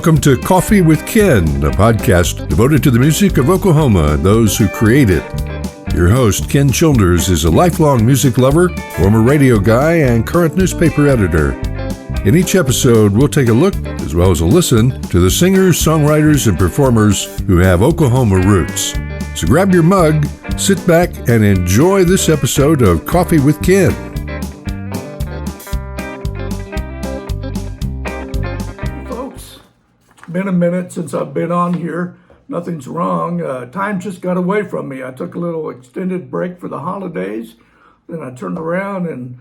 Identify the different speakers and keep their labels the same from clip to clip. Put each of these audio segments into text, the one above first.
Speaker 1: Welcome to Koffee with Ken, a podcast devoted to the music of Oklahoma and those who create it. Your host, Ken Childers, is a lifelong music lover, former radio guy, and current newspaper editor. In each episode, we'll take a look, as well as a listen, to the singers, songwriters, and performers who have Oklahoma roots. So grab your mug, sit back, and enjoy this episode of Koffee with Ken.
Speaker 2: Folks, it's been a minute since I've been on here. Nothing's wrong. Time just got away from me. I took a little extended break for the holidays. Then I turned around and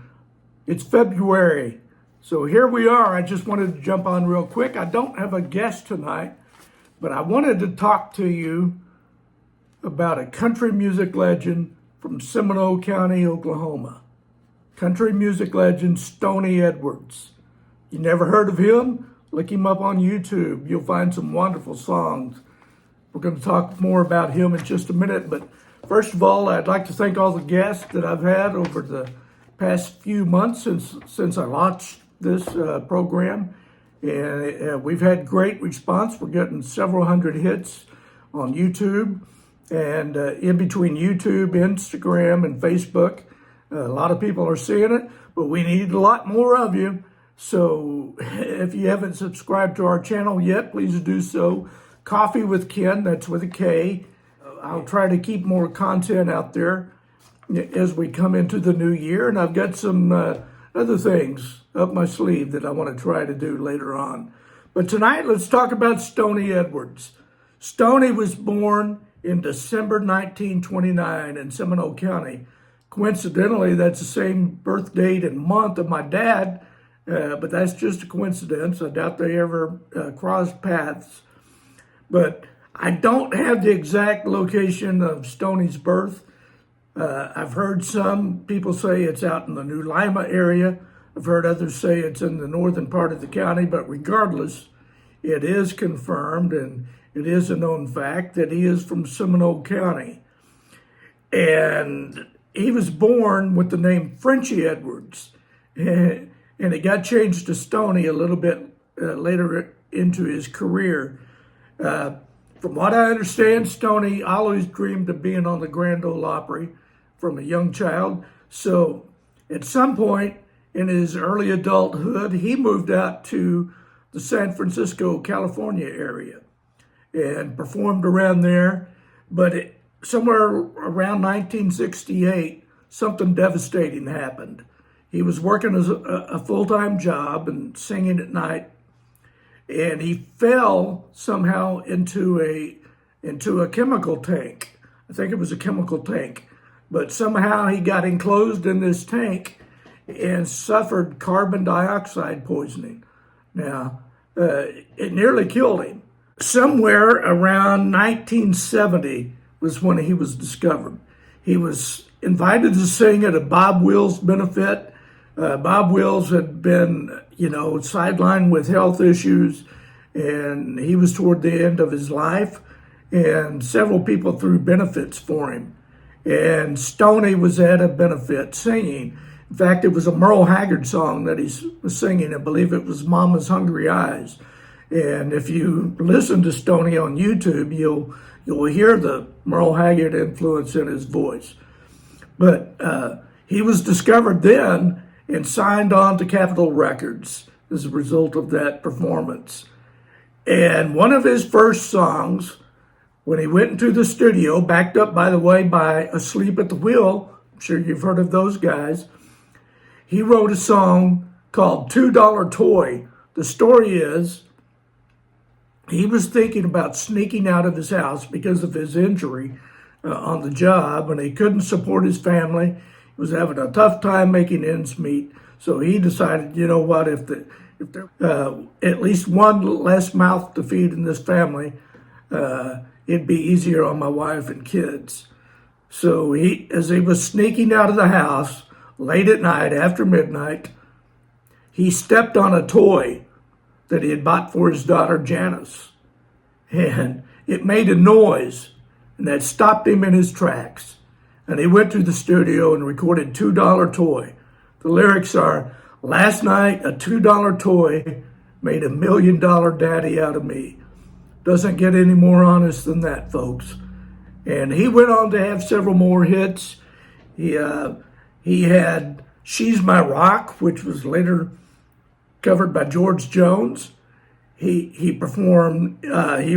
Speaker 2: it's February. So here we are. I just wanted to jump on real quick. I don't have a guest tonight, but I wanted to talk to you about a country music legend from Seminole County, Oklahoma. Country music legend Stoney Edwards. You never heard of him? Look him up on YouTube. You'll find some wonderful songs. We're going to talk more about him in just a minute, but first of all, I'd like to thank all the guests that I've had over the past few months since I launched this program, and we've had great response. We're getting several hundred hits on YouTube, and in between YouTube, Instagram, and Facebook. A lot of people are seeing it, but we need a lot more of you. So if you haven't subscribed to our channel yet, please do so. Koffee with Ken, that's with a K. I'll try to keep more content out there as we come into the new year, and I've got some other things up my sleeve that I want to try to do later on. But tonight, let's talk about Stoney Edwards. Stoney was born in December 1929 in Seminole County. Coincidentally, that's the same birth date and month of my dad, but that's just a coincidence. I doubt they ever crossed paths. But I don't have the exact location of Stoney's birth. I've heard some people say it's out in the New Lima area. I've heard others say it's in the northern part of the county, but regardless, it is confirmed and it is a known fact that he is from Seminole County. And he was born with the name Frenchie Edwards, and it got changed to Stoney a little bit later into his career. From what I understand, Stoney always dreamed of being on the Grand Ole Opry from a young child. So at some point in his early adulthood, he moved out to the San Francisco, California area and performed around there. But somewhere around 1968, something devastating happened. He was working as a full-time job and singing at night, and he fell somehow into a chemical tank. I think it was a chemical tank, but somehow he got enclosed in this tank and suffered carbon dioxide poisoning. Now, it nearly killed him. Somewhere around 1970 was when he was discovered. He was invited to sing at a Bob Wills benefit. Bob Wills had been, sidelined with health issues, and he was toward the end of his life, and several people threw benefits for him. And Stoney was at a benefit singing. In fact, it was a Merle Haggard song that he was singing. I believe it was Mama's Hungry Eyes. And if you listen to Stoney on YouTube, you'll hear the Merle Haggard influence in his voice. But he was discovered then and signed on to Capitol Records as a result of that performance. And one of his first songs, when he went into the studio, backed up, by the way, by Asleep at the Wheel, I'm sure you've heard of those guys, he wrote a song called $2 Toy. The story is, he was thinking about sneaking out of his house because of his injury on the job, and he couldn't support his family. He was having a tough time making ends meet, so he decided, you know what, if there at least one less mouth to feed in this family, it'd be easier on my wife and kids. So as he was sneaking out of the house late at night after midnight, he stepped on a toy that he had bought for his daughter Janice, and it made a noise, and that stopped him in his tracks. And he went to the studio and recorded $2 Toy. The lyrics are, last night a $2 toy made $1 million daddy out of me. Doesn't get any more honest than that, folks. And he went on to have several more hits. He had She's My Rock, which was later covered by George Jones. He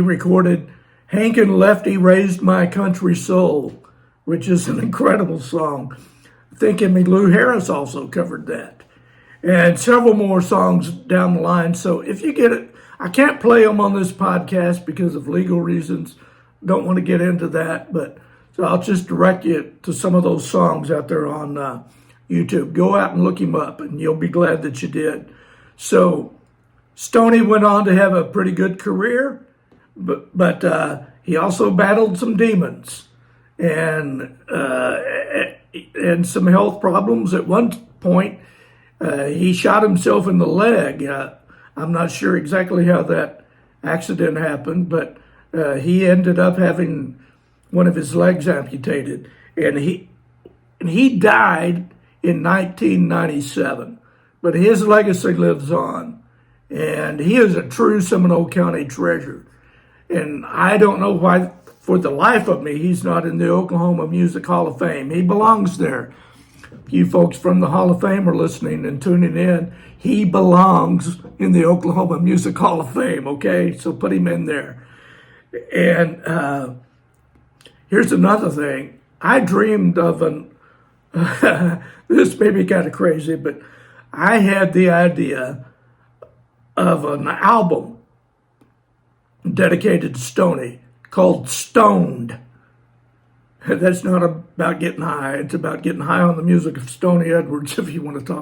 Speaker 2: recorded Hank and Lefty Raised My Country Soul, which is an incredible song. I think Emmylou Harris also covered that. And several more songs down the line. So if you get it, I can't play them on this podcast because of legal reasons. Don't want to get into that, but so I'll just direct you to some of those songs out there on YouTube. Go out and look him up, and you'll be glad that you did. So Stoney went on to have a pretty good career, but he also battled some demons and some health problems. At one point, he shot himself in the leg. I'm not sure exactly how that accident happened, but he ended up having one of his legs amputated, and he died in 1997. But his legacy lives on, and he is a true Seminole County treasure. And I don't know why, for the life of me, he's not in the Oklahoma Music Hall of Fame. He belongs there. You folks from the Hall of Fame are listening and tuning in. He belongs in the Oklahoma Music Hall of Fame, okay? So put him in there. And here's another thing. I dreamed of this may be kind of crazy, but I had the idea of an album dedicated to Stoney called Stoned. That's not about getting high. It's about getting high on the music of Stoney Edwards, if you want to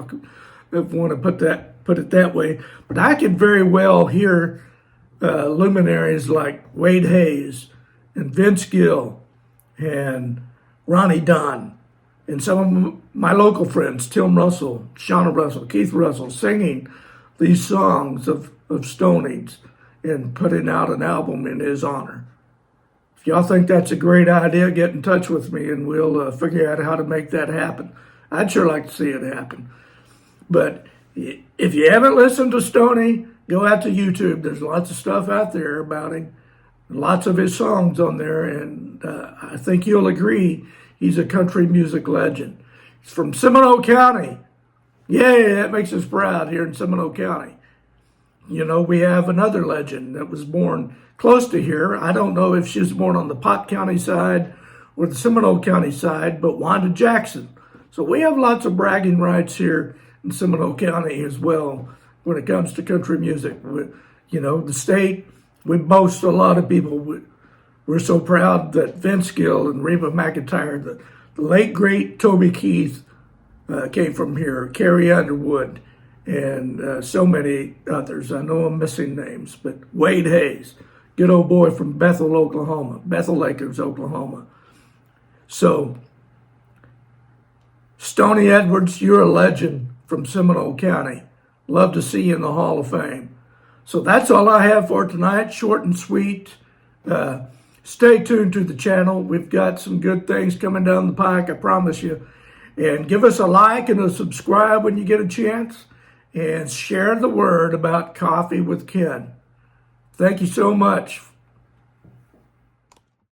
Speaker 2: put it that way. But I could very well hear luminaries like Wade Hayes and Vince Gill and Ronnie Dunn and some of my local friends, Tim Russell, Shauna Russell, Keith Russell, singing these songs of Stoney's and putting out an album in his honor. If y'all think that's a great idea, get in touch with me and we'll figure out how to make that happen. I'd sure like to see it happen. But if you haven't listened to Stoney, go out to YouTube. There's lots of stuff out there about him, lots of his songs on there, and I think you'll agree he's a country music legend. He's from Seminole County. Yay, that makes us proud here in Seminole County. You know, we have another legend that was born close to here. I don't know if she was born on the Pot County side or the Seminole County side, but Wanda Jackson. So we have lots of bragging rights here in Seminole County as well when it comes to country music. You know, the state, we boast a lot of people. We're so proud that Vince Gill and Reba McEntire, the late, great Toby Keith came from here, Carrie Underwood, and so many others. I know I'm missing names, but Wade Hayes, good old boy from Bethel, Oklahoma, Bethel Lakers, Oklahoma. So, Stoney Edwards, you're a legend from Seminole County. Love to see you in the Hall of Fame. So that's all I have for tonight, short and sweet. Stay tuned to the channel. We've got some good things coming down the pike, I promise you. And give us a like and a subscribe when you get a chance. And share the word about Coffee with Ken. Thank you so much.